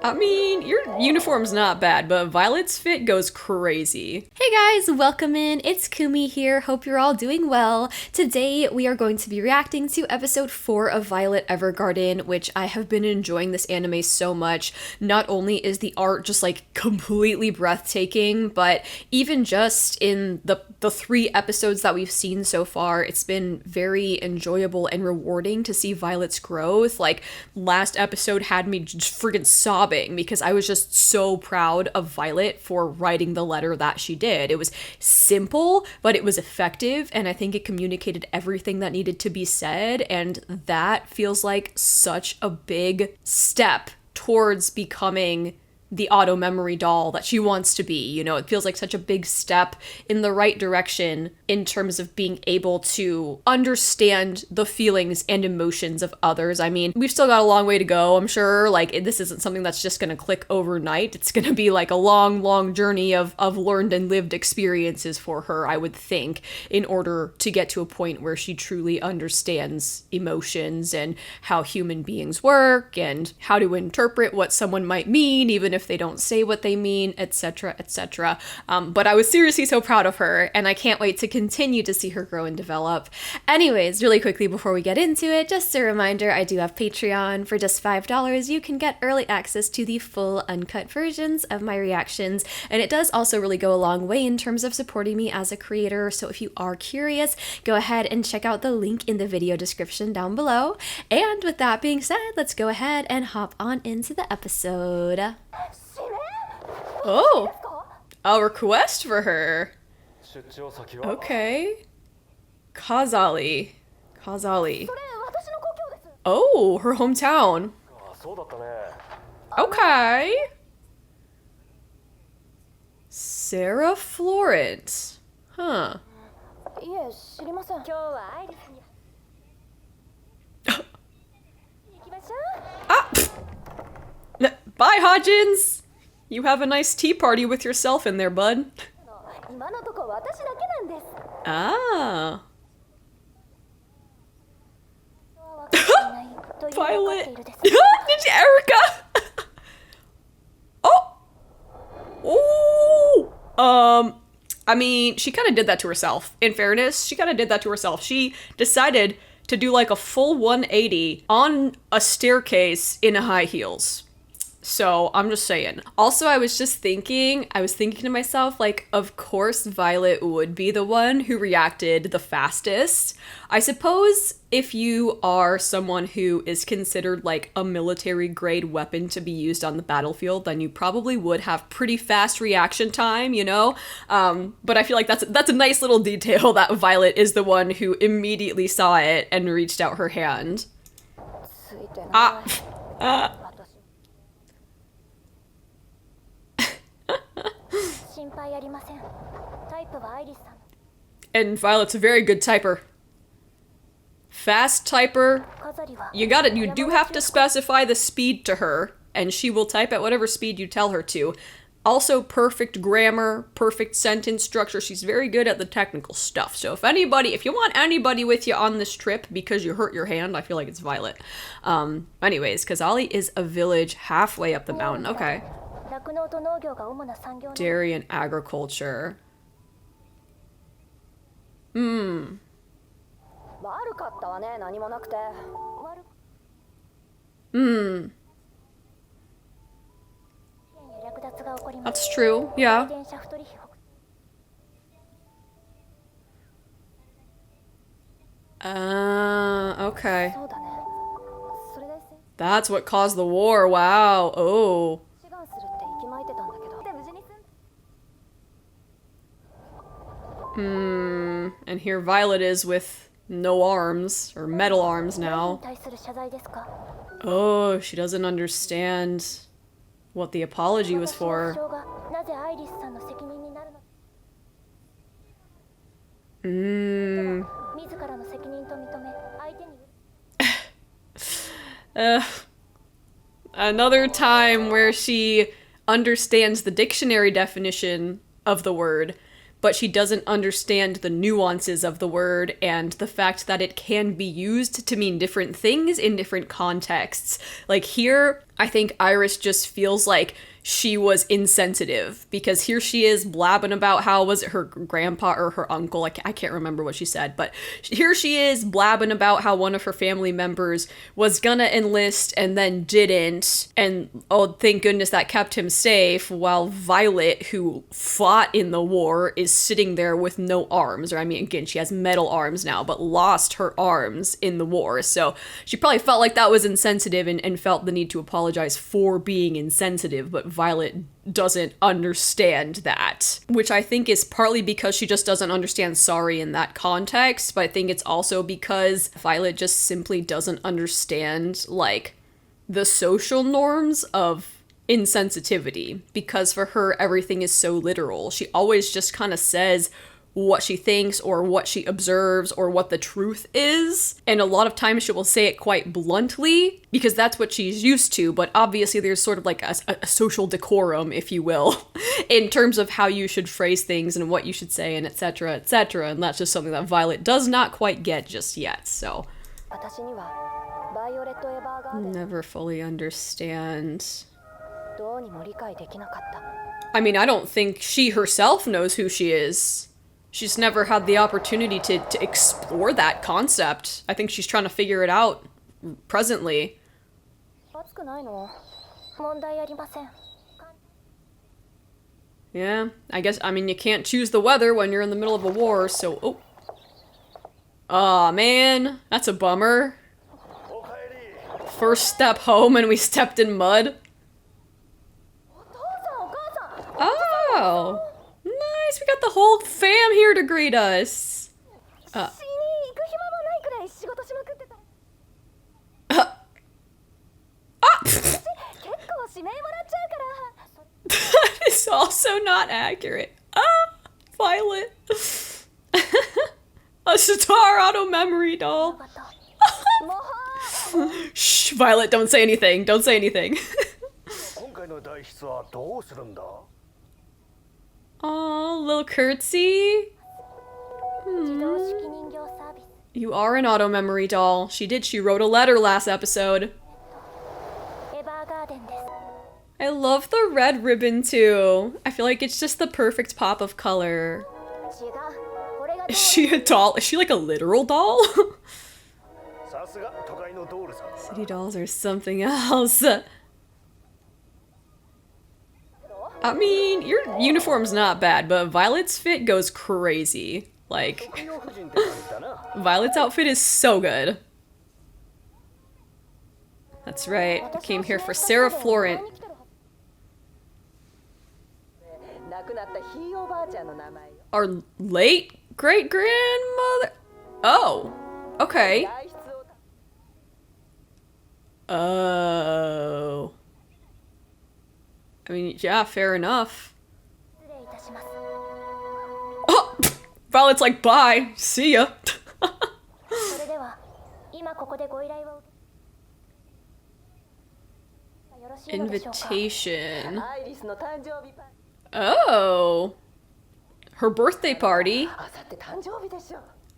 I mean, your uniform's not bad, but Violet's fit goes crazy. Hey guys, welcome in. It's Kumi here. Hope you're all doing well. Today we are going to be reacting to episode 4 of Violet Evergarden, which I have been enjoying this anime so much. Not only is the art just like completely breathtaking, but even just in the 3 episodes that we've seen so far, it's been very enjoyable and rewarding to see Violet's growth. Like, last episode had me just friggin' sobbing because I was just so proud of Violet for writing the letter that she did. It was simple, but it was effective, and I think it communicated everything that needed to be said, and that feels like such a big step towards becoming the auto memory doll that she wants to be. You know, it feels like such a big step in the right direction in terms of being able to understand the feelings and emotions of others. I mean, we've still got a long way to go, I'm sure. Like, this isn't something that's just gonna click overnight. It's gonna be like a long journey of learned and lived experiences for her, I would think, in order to get to a point where she truly understands emotions and how human beings work and how to interpret what someone might mean, even if they don't say what they mean, etc., etc. But I was seriously so proud of her, and I can't wait to continue to see her grow and develop. Anyways, really quickly before we get into it, just a reminder, I do have Patreon. For just $5, you can get early access to the full uncut versions of my reactions, and it does also really go a long way in terms of supporting me as a creator, so if you are curious, go ahead and check out the link in the video description down below. And with that being said, let's go ahead and hop on into the episode. Oh, a request for her. Okay. Kazali. Oh, her hometown. Okay. Sarah Florence. Huh. Ah! Bye, Hodgins! You have a nice tea party with yourself in there, bud. Ah. Violet. Erica! Oh! Oh! I mean, she kind of did that to herself. In fairness, she kind of did that to herself. She decided to do like a full 180 on a staircase in high heels. So I'm just saying. Also, I was thinking to myself, like, of course Violet would be the one who reacted the fastest. I suppose if you are someone who is considered like a military grade weapon to be used on the battlefield, then you probably would have pretty fast reaction time, you know? But I feel like that's a nice little detail that Violet is the one who immediately saw it and reached out her hand. And Violet's a very good typer. Fast typer. You do have to specify the speed to her, and she will type at whatever speed you tell her to. Also, perfect grammar, perfect sentence structure. She's very good at the technical stuff. So if you want anybody with you on this trip because you hurt your hand, I feel like it's Violet. Anyways, Kazali is a village halfway up the mountain. Okay. Dairy and agriculture. That's true, yeah. Okay. That's what caused the war, wow. Oh. And here Violet is with no arms, or metal arms now. Oh, she doesn't understand what the apology was for. Another time where she understands the dictionary definition of the word, but she doesn't understand the nuances of the word and the fact that it can be used to mean different things in different contexts. Like here, I think Iris just feels like she was insensitive because here she is blabbing about how was it her grandpa or her uncle, I can't remember what she said, but here she is blabbing about how one of her family members was gonna enlist and then didn't, and oh thank goodness that kept him safe, while Violet, who fought in the war, is sitting there with no arms, or I mean again she has metal arms now but lost her arms in the war, so she probably felt like that was insensitive and felt the need to apologize for being insensitive, but Violet doesn't understand that, which I think is partly because she just doesn't understand sorry in that context, but I think it's also because Violet just simply doesn't understand, like, the social norms of insensitivity, because for her, everything is so literal. She always just kind of says what she thinks or what she observes or what the truth is. And a lot of times she will say it quite bluntly because that's what she's used to. But obviously there's sort of like a social decorum, if you will, in terms of how you should phrase things and what you should say and etc. etc. And that's just something that Violet does not quite get just yet. So never fully understand. I mean, I don't think she herself knows who she is. She's never had the opportunity to explore that concept. I think she's trying to figure it out presently. Yeah, I guess, I mean, you can't choose the weather when you're in the middle of a war, so, oh. Aw, man, that's a bummer. First step home and we stepped in mud. Oh. Nice, we got the whole fam here to greet us. Ah, that is also not accurate. Ah, Violet. A sitar auto memory doll. Shh, Violet, don't say anything. Don't say anything. Aw, little curtsy. You are an auto memory doll. She wrote a letter last episode. I love the red ribbon too. I feel like it's just the perfect pop of color. Is she a doll? Is she like a literal doll? City dolls are something else. I mean, your uniform's not bad, but Violet's fit goes crazy. Like, Violet's outfit is so good. That's right, I came here for Sarah Florent. Our late great-grandmother? Oh, okay. Oh. I mean, yeah, fair enough. Oh! Violet's like, bye, see ya. Invitation. Oh. Her birthday party.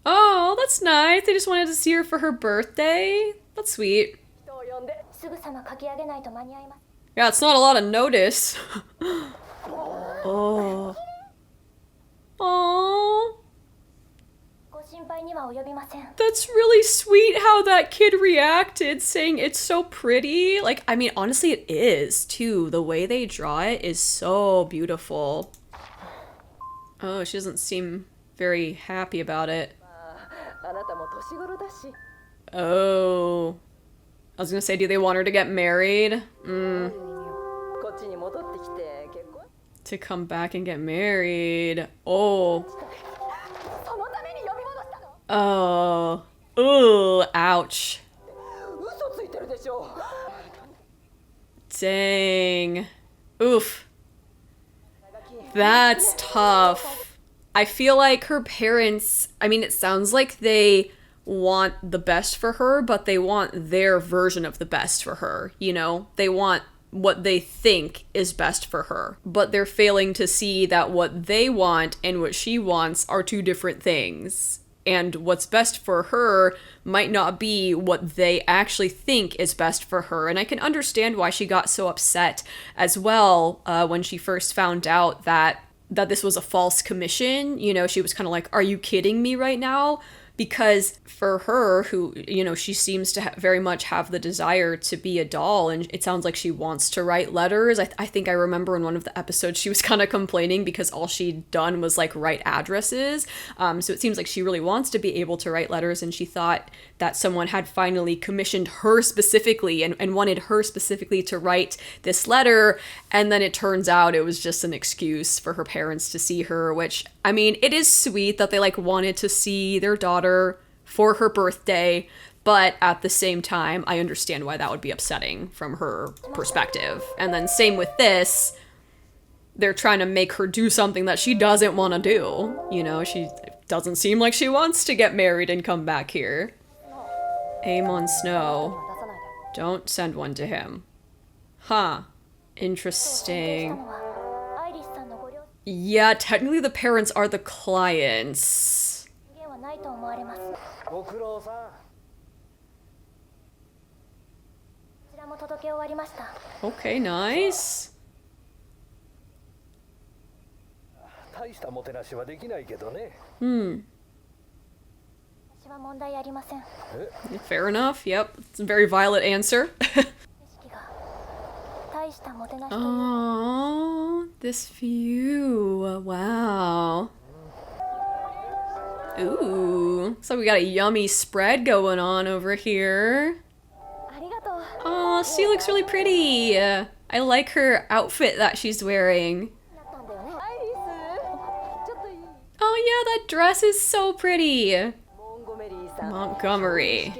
Oh, that's nice. They just wanted to see her for her birthday. That's sweet. Yeah, it's not a lot of notice. Oh. Aww. That's really sweet how that kid reacted, saying it's so pretty. Like, I mean, honestly, it is, too. The way they draw it is so beautiful. Oh, she doesn't seem very happy about it. Oh. I was gonna say, do they want her to get married? To come back and get married. Oh. Oh. Ooh, ouch. Dang. Oof. That's tough. I feel like her parents, I mean, it sounds like they want the best for her, but they want their version of the best for her, you know? They want what they think is best for her. But they're failing to see that what they want and what she wants are two different things. And what's best for her might not be what they actually think is best for her. And I can understand why she got so upset as well when she first found out that this was a false commission. You know, she was kind of like, are you kidding me right now? Because for her, who, you know, she seems to very much have the desire to be a doll, and it sounds like she wants to write letters. I think I remember in one of the episodes she was kind of complaining because all she'd done was like write addresses. So it seems like she really wants to be able to write letters, and she thought that someone had finally commissioned her specifically and wanted her specifically to write this letter. And then it turns out it was just an excuse for her parents to see her, which, I mean, it is sweet that they like wanted to see their daughter for her birthday, but at the same time, I understand why that would be upsetting from her perspective. And then same with this, they're trying to make her do something that she doesn't want to do. You know, she doesn't seem like she wants to get married and come back here. Amon Snow. Don't send one to him. Huh. Interesting. Yeah, technically the parents are the clients. Okay, nice. Fair enough, yep. It's a very Violet answer. Oh, this view. Wow. Ooh. So we got a yummy spread going on over here. Oh, she looks really pretty. I like her outfit that she's wearing. Oh yeah, that dress is so pretty. Montgomery.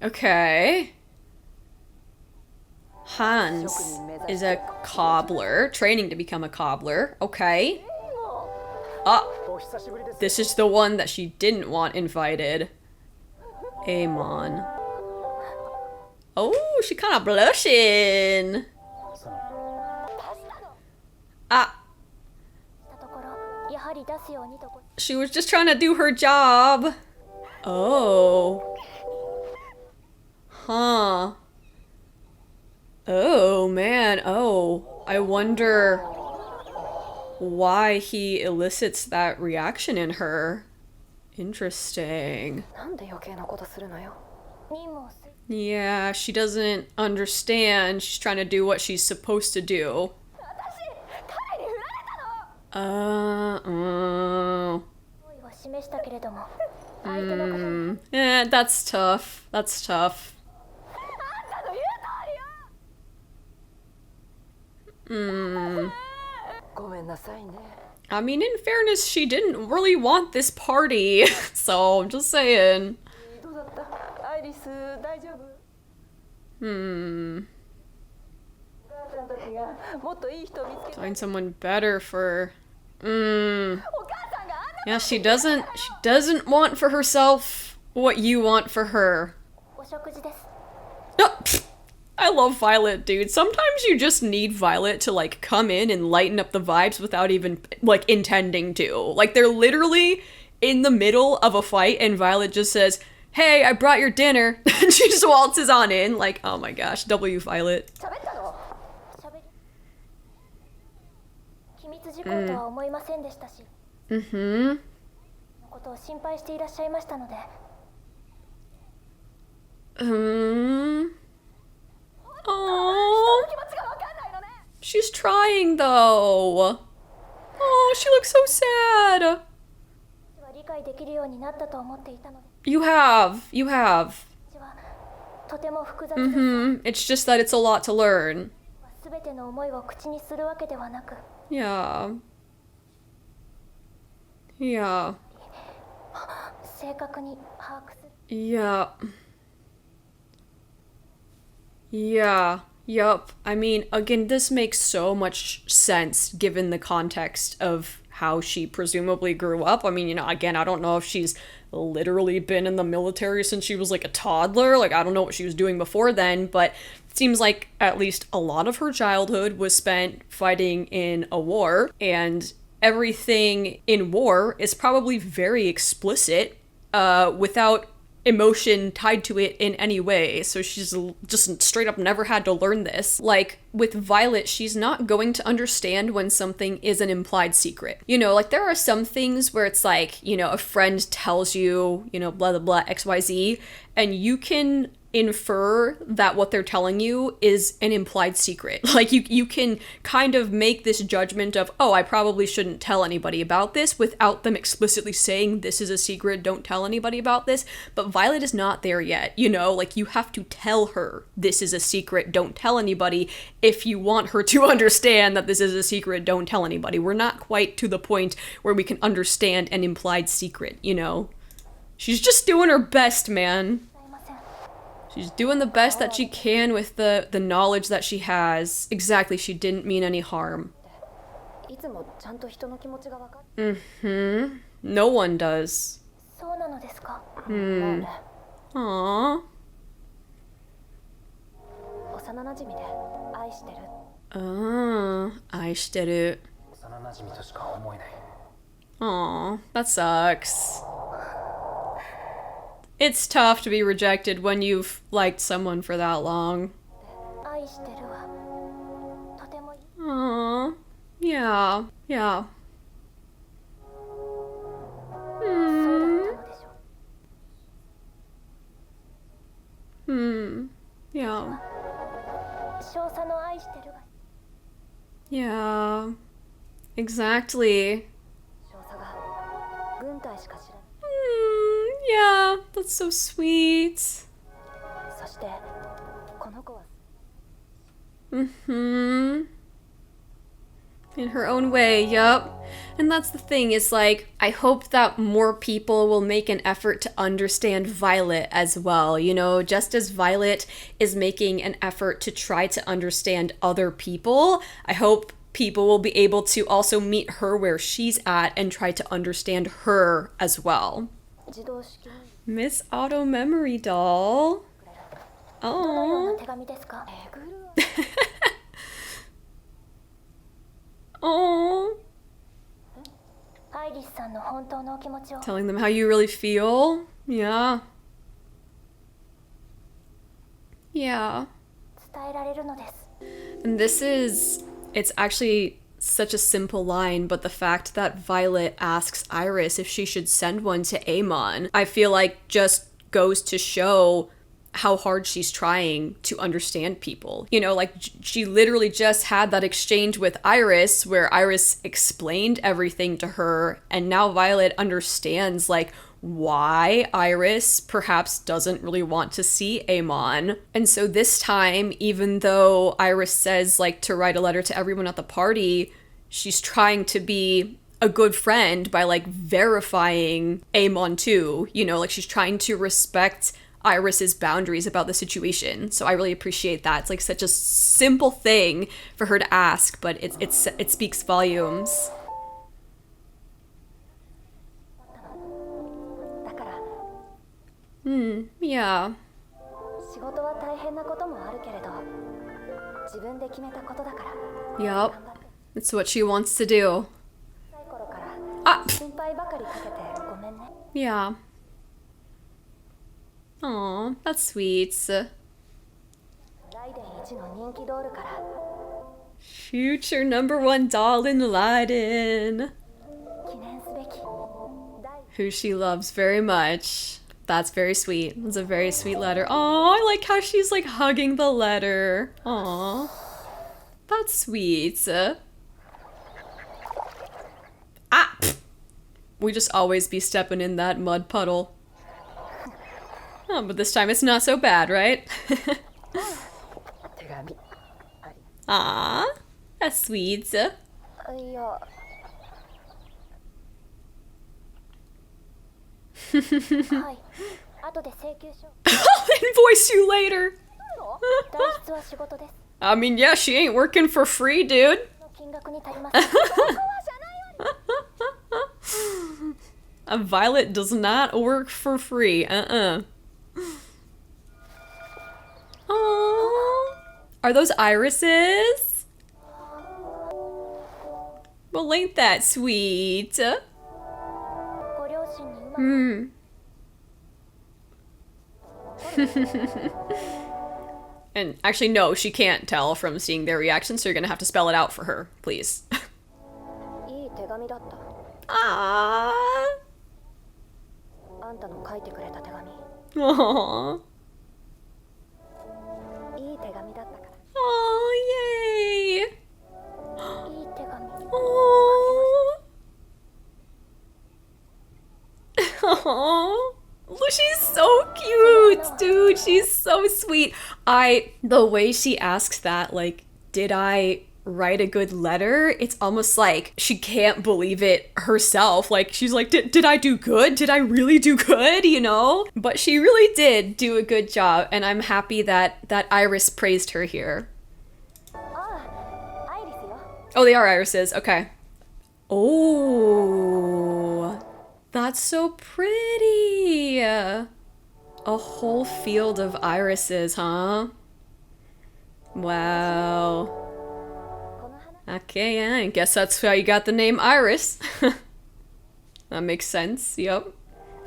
Okay. Hans is a cobbler, training to become a cobbler. Okay. This is the one that she didn't want invited. Amon. Oh, she kind of blushing. She was just trying to do her job. Oh. Huh. Oh, man. Oh, I wonder why he elicits that reaction in her. Interesting. Yeah, she doesn't understand. She's trying to do what she's supposed to do. That's tough. That's tough. I mean, in fairness, she didn't really want this party, so I'm just saying. Find someone better for... Yeah, she doesn't want for herself what you want for her. Oh, I love Violet, dude. Sometimes you just need Violet to, like, come in and lighten up the vibes without even, like, intending to. Like, they're literally in the middle of a fight and Violet just says, hey, I brought your dinner. And she just waltzes on in. Like, oh my gosh, W Violet. Oh, she's trying though. Oh, she looks so sad. You have. It's just that it's a lot to learn. Yeah. Yeah. Yeah. Yeah. Yup. I mean, again, this makes so much sense given the context of how she presumably grew up. I mean, you know, again, I don't know if she's literally been in the military since she was like a toddler. Like, I don't know what she was doing before then, but seems like at least a lot of her childhood was spent fighting in a war, and everything in war is probably very explicit, without emotion tied to it in any way. So she's just straight up never had to learn this. Like with Violet, she's not going to understand when something is an implied secret. You know, like there are some things where it's like, you know, a friend tells you, you know, blah, blah, blah, XYZ, and you can infer that what they're telling you is an implied secret. Like you can kind of make this judgment of, oh, I probably shouldn't tell anybody about this without them explicitly saying this is a secret, don't tell anybody about this. But Violet is not there yet, you know, like you have to tell her this is a secret, don't tell anybody, if you want her to understand that this is a secret, don't tell anybody. We're not quite to the point where we can understand an implied secret, you know. She's just doing her best, man. She's doing the best that she can with the knowledge that she has. Exactly, she didn't mean any harm. Mm-hmm. No one does. Hmm. Aww. 아이시테루. Aww, that sucks. It's tough to be rejected when you've liked someone for that long. Aww. Yeah. Yeah. Yeah. Yeah. Exactly. Yeah, that's so sweet. Mm-hmm. In her own way, yup. And that's the thing, is like, I hope that more people will make an effort to understand Violet as well, you know, just as Violet is making an effort to try to understand other people, I hope people will be able to also meet her where she's at and try to understand her as well. Miss Auto Memory Doll. Oh. Oh. Telling them how you really feel. Yeah. Yeah. And it's actually such a simple line, but the fact that Violet asks Iris if she should send one to Amon, I feel like just goes to show how hard she's trying to understand people. You know, like she literally just had that exchange with Iris where Iris explained everything to her, and now Violet understands like why Iris perhaps doesn't really want to see Amon. And so this time, even though Iris says like to write a letter to everyone at the party, she's trying to be a good friend by like verifying Amon too, you know, like she's trying to respect Iris's boundaries about the situation. So I really appreciate that. It's like such a simple thing for her to ask, but it speaks volumes. Yeah. Yup. It's what she wants to do. Ah! Yeah. Aw, that's sweet. Future #1 doll in Leiden. Who she loves very much. That's very sweet. That's a very sweet letter. Oh, I like how she's like hugging the letter. Aw. That's sweet. Ah! We just always be stepping in that mud puddle. Oh, but this time it's not so bad, right? Ah, that's sweet. I'll invoice you later. I mean, yeah, she ain't working for free, dude. A Violet does not work for free. Aww. Are those irises? Well, ain't that sweet? And actually, no, she can't tell from seeing their reaction, so you're gonna have to spell it out for her, please. いい手紙だった。 Ah. あんたの書いてくれた手紙。 Aww. いい手紙だったから。 Oh, yay. いい手紙。 Oh. Oh. Look, she's so cute, dude. She's so sweet. The way she asks that, like, did I write a good letter? It's almost like she can't believe it herself. Like, she's like, did I do good? Did I really do good? You know? But she really did do a good job, and I'm happy that Iris praised her here. ああ、アイリスよ。 Oh, they are irises. Okay. Oh, that's so pretty. A whole field of irises, huh? Wow. この花。 Okay, yeah, I guess that's how you got the name Iris. That makes sense. Yep.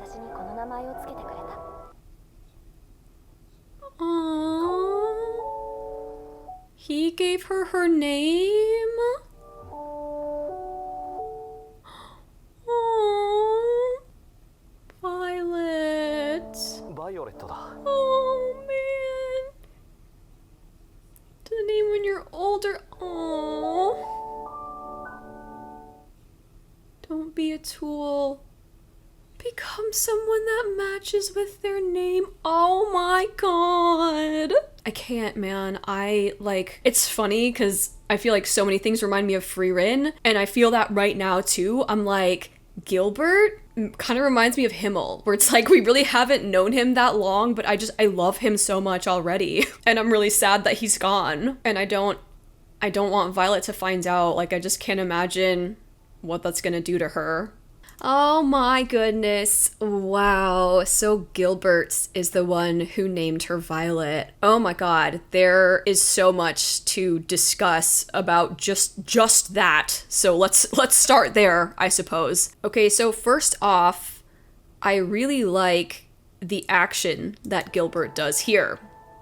私にこの名前をつけてくれた。 Aww. He gave her name? Aww. Violet. バイオレットだ。 Oh, man. To the name when you're older. Aww. Don't be a tool. Become someone that matches with their name. Oh my god. I can't, man. It's funny because I feel like so many things remind me of Free Rin, and I feel that right now too. I'm like, Gilbert kind of reminds me of Himmel, where it's like we really haven't known him that long, but I love him so much already. And I'm really sad that he's gone. And I don't want Violet to find out. Like, I just can't imagine what that's gonna do to her. Oh my goodness. Wow. So Gilbert is the one who named her Violet. Oh my god. There is so much to discuss about just that. So let's start there, I suppose. Okay, so first off, I really like the action that Gilbert does here,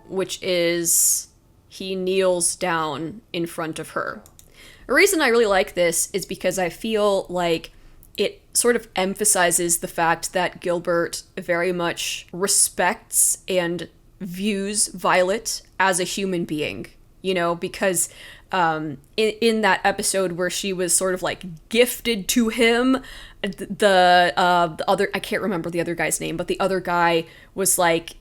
which is he kneels down in front of her. The reason I really like this is because I feel like it sort of emphasizes the fact that Gilbert very much respects and views Violet as a human being, you know, because in that episode where she was sort of like gifted to him, the other, I can't remember the other guy's name, but the other guy was like,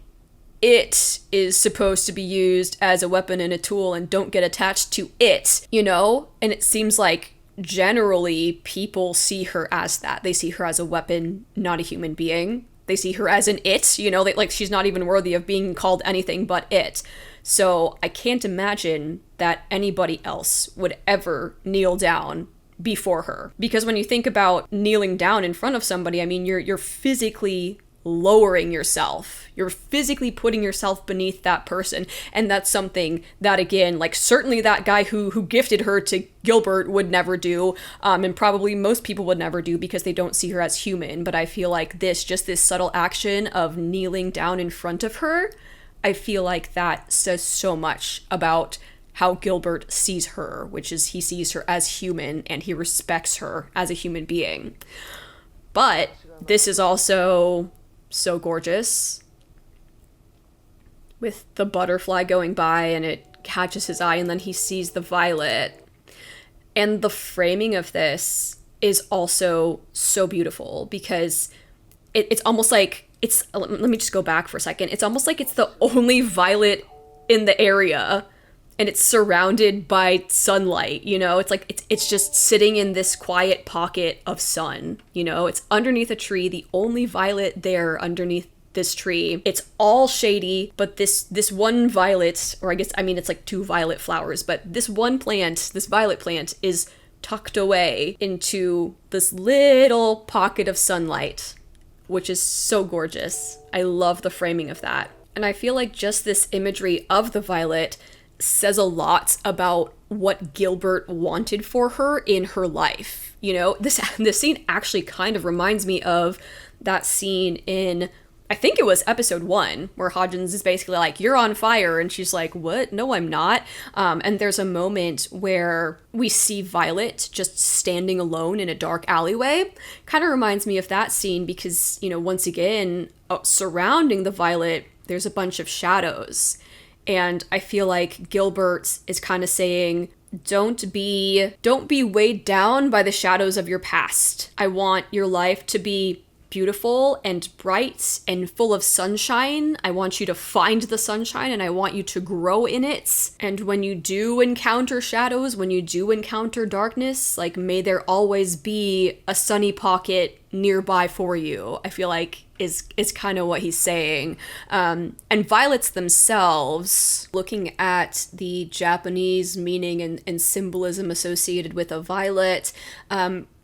it is supposed to be used as a weapon and a tool and don't get attached to it, you know? And it seems like generally people see her as that. They see her as a weapon, not a human being. They see her as an it, you know, like she's not even worthy of being called anything but it. So I can't imagine that anybody else would ever kneel down before her. Because when you think about kneeling down in front of somebody, I mean, you're physically lowering yourself. You're physically putting yourself beneath that person. And that's something that, again, like certainly that guy who gifted her to Gilbert would never do. And probably most people would never do because they don't see her as human. But I feel like this subtle action of kneeling down in front of her, I feel like that says so much about how Gilbert sees her, which is he sees her as human and he respects her as a human being. But this is also so gorgeous, with the butterfly going by and it catches his eye and then he sees the violet. And the framing of this is also so beautiful because it's almost like let me just go back for a second. It's almost like it's the only violet in the area and it's surrounded by sunlight, you know? It's like it's just sitting in this quiet pocket of sun, you know? It's underneath a tree, the only violet there underneath this tree. It's all shady, but this one violet, or I mean it's like two violet flowers, but this one plant, this violet plant is tucked away into this little pocket of sunlight, which is so gorgeous. I love the framing of that. And I feel like just this imagery of the violet says a lot about what Gilbert wanted for her in her life. You know, this scene actually kind of reminds me of that scene in, I think it was episode 1, where Hodgins is basically like, "You're on fire," and she's like, "What? No, I'm not." And there's a moment where we see Violet just standing alone in a dark alleyway. Kind of reminds me of that scene because, you know, once again, surrounding the Violet, there's a bunch of shadows. And I feel like Gilbert is kind of saying, don't be weighed down by the shadows of your past. I want your life to be beautiful and bright and full of sunshine. I want you to find the sunshine and I want you to grow in it. And when you do encounter shadows, when you do encounter darkness, like, may there always be a sunny pocket nearby for you, I feel like is kind of what he's saying. And violets themselves, looking at the Japanese meaning and symbolism associated with a violet,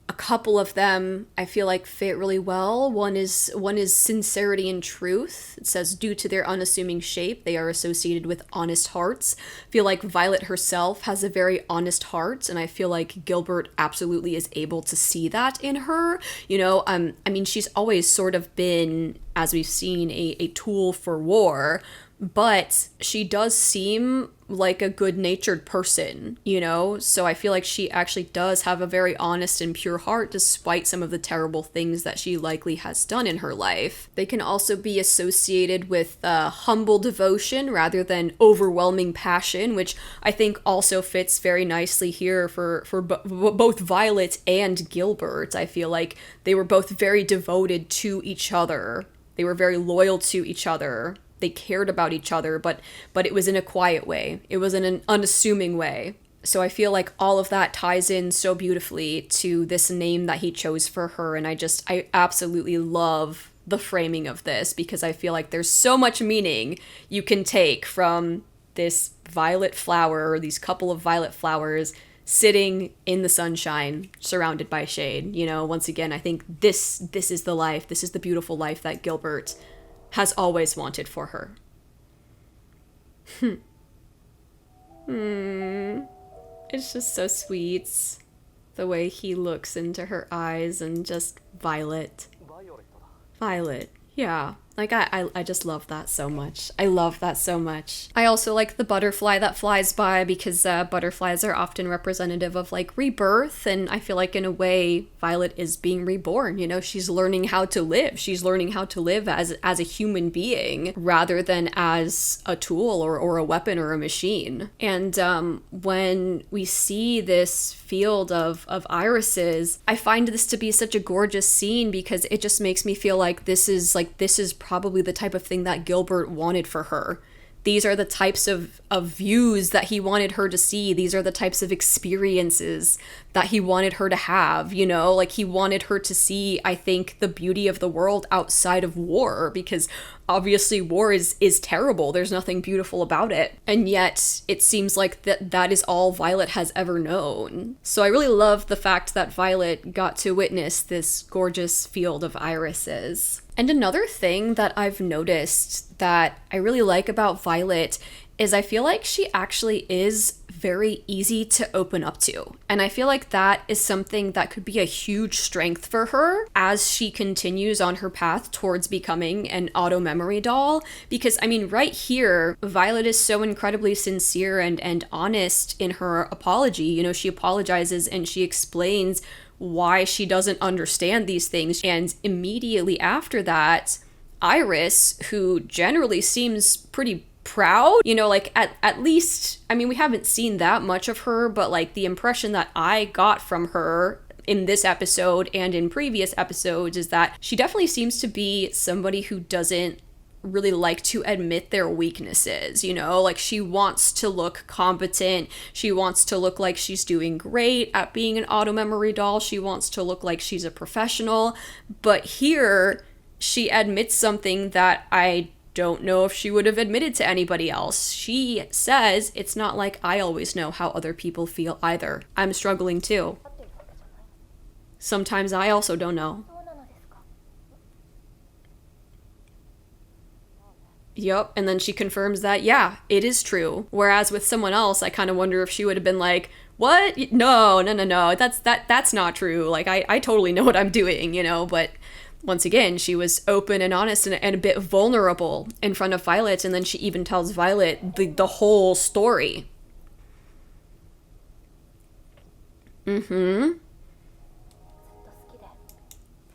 a couple of them I feel like fit really well. One is sincerity and truth. It says, due to their unassuming shape, they are associated with honest hearts. I feel like Violet herself has a very honest heart, and I feel like Gilbert absolutely is able to see that in her. You know, I mean, she's always sort of been, as we've seen, a tool for war, but she does seem like a good-natured person, you know? So I feel like she actually does have a very honest and pure heart, despite some of the terrible things that she likely has done in her life. They can also be associated with humble devotion rather than overwhelming passion, which I think also fits very nicely here for both Violet and Gilbert. I feel like they were both very devoted to each other. They were very loyal to each other. They cared about each other, but it was in a quiet way. It was in an unassuming way. So I feel like all of that ties in so beautifully to this name that he chose for her, and I absolutely love the framing of this, because I feel like there's so much meaning you can take from this violet flower, or these couple of violet flowers sitting in the sunshine, surrounded by shade. You know, once again, I think this is the life, this is the beautiful life that Gilbert has always wanted for her. It's just so sweet, the way he looks into her eyes, and just Violet. Yeah. Like, I just love that so much. I love that so much. I also like the butterfly that flies by, because butterflies are often representative of, like, rebirth, and I feel like in a way Violet is being reborn, you know? She's learning how to live. She's learning how to live as a human being rather than as a tool or a weapon or a machine. And when we see this field of irises, I find this to be such a gorgeous scene, because it just makes me feel like this is probably the type of thing that Gilbert wanted for her. These are the types of views that he wanted her to see. These are the types of experiences that he wanted her to have, you know? Like, he wanted her to see, I think, the beauty of the world outside of war, because obviously war is terrible. There's nothing beautiful about it. And yet it seems like that is all Violet has ever known. So I really love the fact that Violet got to witness this gorgeous field of irises. And another thing that I've noticed that I really like about Violet is I feel like she actually is very easy to open up to. And I feel like that is something that could be a huge strength for her as she continues on her path towards becoming an auto memory doll. Because, I mean, right here, Violet is so incredibly sincere and honest in her apology. You know, she apologizes and she explains why she doesn't understand these things. And immediately after that, Iris, who generally seems pretty proud, you know, like at least, I mean, we haven't seen that much of her, but like the impression that I got from her in this episode and in previous episodes is that she definitely seems to be somebody who doesn't really like to admit their weaknesses, you know? Like, she wants to look competent. She wants to look like she's doing great at being an auto memory doll. She wants to look like she's a professional. But here, she admits something that I don't know if she would have admitted to anybody else. She says, it's not like I always know how other people feel either. I'm struggling too. Sometimes I also don't know. Yup. And then she confirms that, yeah, it is true. Whereas with someone else, I kind of wonder if she would have been like, what? No, no, no, no. That's not true. Like, I totally know what I'm doing, you know? But once again, she was open and honest and a bit vulnerable in front of Violet. And then she even tells Violet the whole story. Mm-hmm.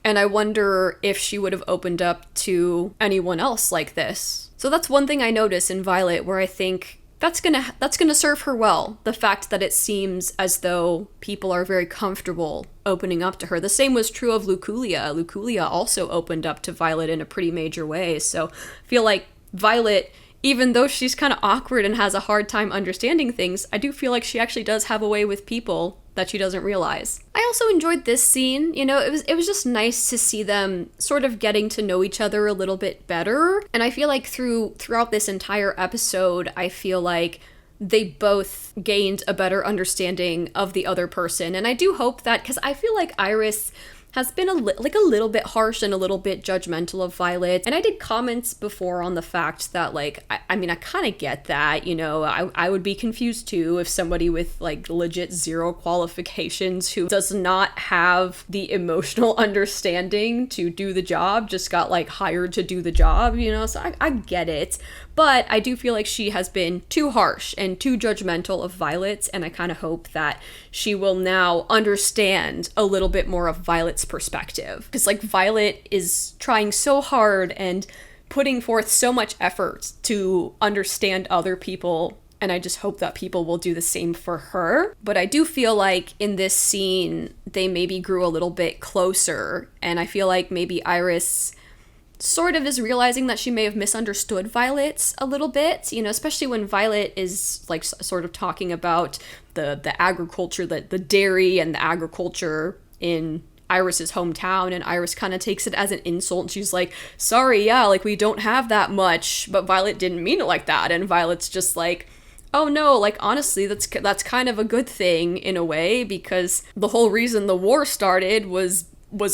And I wonder if she would have opened up to anyone else like this. So that's one thing I notice in Violet where I think that's gonna serve her well. The fact that it seems as though people are very comfortable opening up to her. The same was true of Luculia. Luculia also opened up to Violet in a pretty major way. So I feel like Violet, even though she's kind of awkward and has a hard time understanding things, I do feel like she actually does have a way with people that she doesn't realize. I also enjoyed this scene. You know, it was just nice to see them sort of getting to know each other a little bit better. And I feel like throughout this entire episode, I feel like they both gained a better understanding of the other person. And I do hope that, because I feel like Iris has been a little bit harsh and a little bit judgmental of Violet. And I did comments before on the fact that, like, I mean, I kind of get that, you know, I would be confused too if somebody with, like, legit zero qualifications who does not have the emotional understanding to do the job just got, like, hired to do the job, you know, so I get it. But I do feel like she has been too harsh and too judgmental of Violet, and I kind of hope that she will now understand a little bit more of Violet's perspective. Because, like, Violet is trying so hard and putting forth so much effort to understand other people, and I just hope that people will do the same for her. But I do feel like in this scene, they maybe grew a little bit closer, and I feel like maybe Iris sort of is realizing that she may have misunderstood Violet a little bit, you know, especially when Violet is, like, sort of talking about the agriculture, the dairy and the agriculture in Iris's hometown, and Iris kind of takes it as an insult, and she's like, sorry, yeah, like, we don't have that much, but Violet didn't mean it like that, and Violet's just like, oh no, like, honestly, that's kind of a good thing in a way, because the whole reason the war started was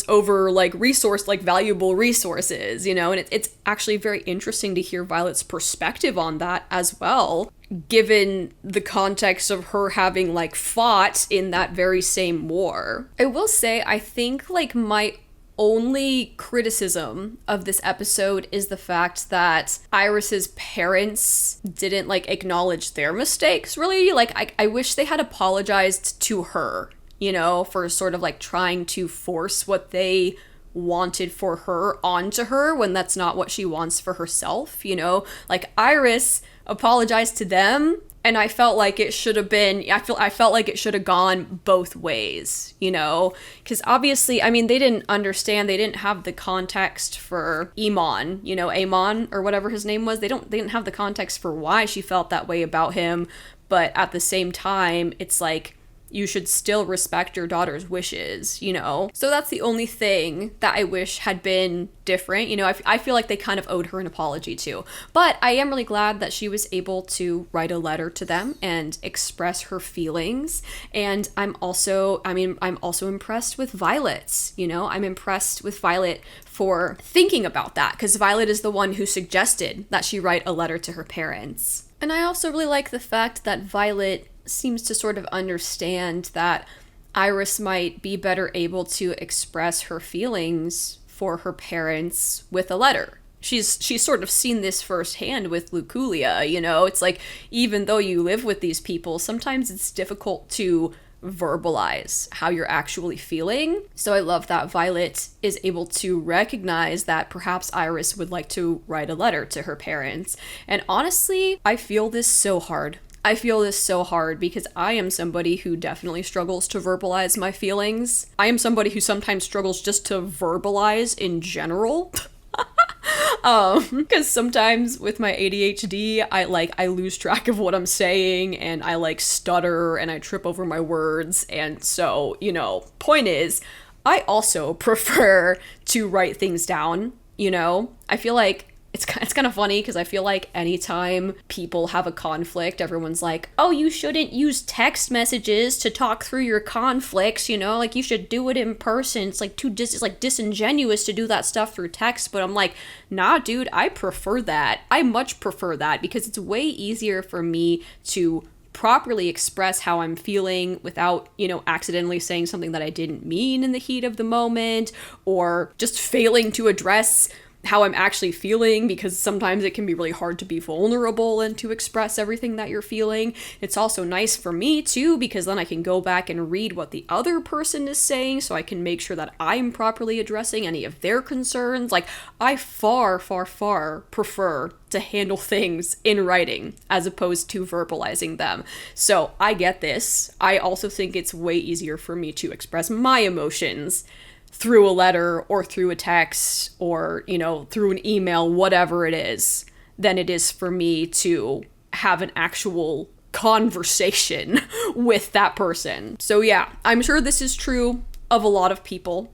over, like, valuable resources, you know, and it's actually very interesting to hear Violet's perspective on that as well, given the context of her having, like, fought in that very same war. I will say, I think, like, my only criticism of this episode is the fact that Iris's parents didn't, like, acknowledge their mistakes, really. Like, I wish they had apologized to her, you know, for sort of, like, trying to force what they wanted for her onto her when that's not what she wants for herself, you know? Like, Iris apologized to them, and I felt like it should have been, I felt like it should have gone both ways, you know? Because obviously, I mean, they didn't understand, they didn't have the context for Amon, you know, Amon, or whatever his name was. They didn't have the context for why she felt that way about him, but at the same time, it's like, you should still respect your daughter's wishes, you know? So that's the only thing that I wish had been different. You know, I feel like they kind of owed her an apology too. But I am really glad that she was able to write a letter to them and express her feelings. And I'm also impressed with Violet, you know? I'm impressed with Violet for thinking about that, because Violet is the one who suggested that she write a letter to her parents. And I also really like the fact that Violet seems to sort of understand that Iris might be better able to express her feelings for her parents with a letter. She's sort of seen this firsthand with Luculia, you know? It's like, even though you live with these people, sometimes it's difficult to verbalize how you're actually feeling. So I love that Violet is able to recognize that perhaps Iris would like to write a letter to her parents. And honestly, I feel this so hard. I feel this so hard because I am somebody who definitely struggles to verbalize my feelings. I am somebody who sometimes struggles just to verbalize in general. Because sometimes with my ADHD, I lose track of what I'm saying, and I, like, stutter, and I trip over my words, and so, you know, point is, I also prefer to write things down, you know? I feel like it's kind of funny because I feel like anytime people have a conflict, everyone's like, oh, you shouldn't use text messages to talk through your conflicts, you know, like you should do it in person. It's like it's like disingenuous to do that stuff through text. But I'm like, nah, dude, I prefer that. I much prefer that because it's way easier for me to properly express how I'm feeling without, you know, accidentally saying something that I didn't mean in the heat of the moment, or just failing to address how I'm actually feeling, because sometimes it can be really hard to be vulnerable and to express everything that you're feeling. It's also nice for me too, because then I can go back and read what the other person is saying so I can make sure that I'm properly addressing any of their concerns. Like, I far, far, far prefer to handle things in writing as opposed to verbalizing them. So I get this. I also think it's way easier for me to express my emotions through a letter or through a text or, you know, through an email, whatever it is, than it is for me to have an actual conversation with that person. So yeah, I'm sure this is true of a lot of people.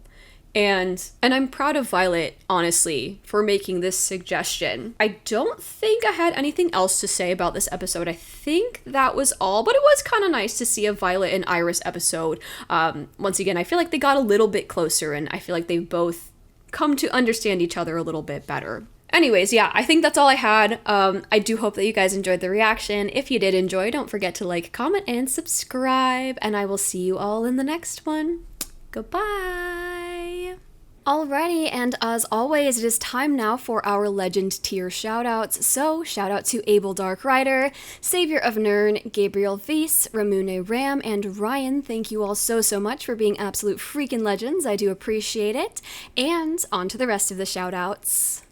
And I'm proud of Violet, honestly, for making this suggestion. I don't think I had anything else to say about this episode. I think that was all, but it was kind of nice to see a Violet and Iris episode. Once again, I feel like they got a little bit closer, and I feel like they've both come to understand each other a little bit better. Anyways, yeah, I think that's all I had. I do hope that you guys enjoyed the reaction. If you did enjoy, don't forget to like, comment, and subscribe, and I will see you all in the next one. Goodbye! Alrighty, and as always, it is time now for our Legend tier shoutouts. So, shout out to Abel Dark Rider, Savior of Nern, Gabriel Weiss, Ramune Ram, and Ryan. Thank you all so much for being absolute freaking legends. I do appreciate it. And on to the rest of the shoutouts.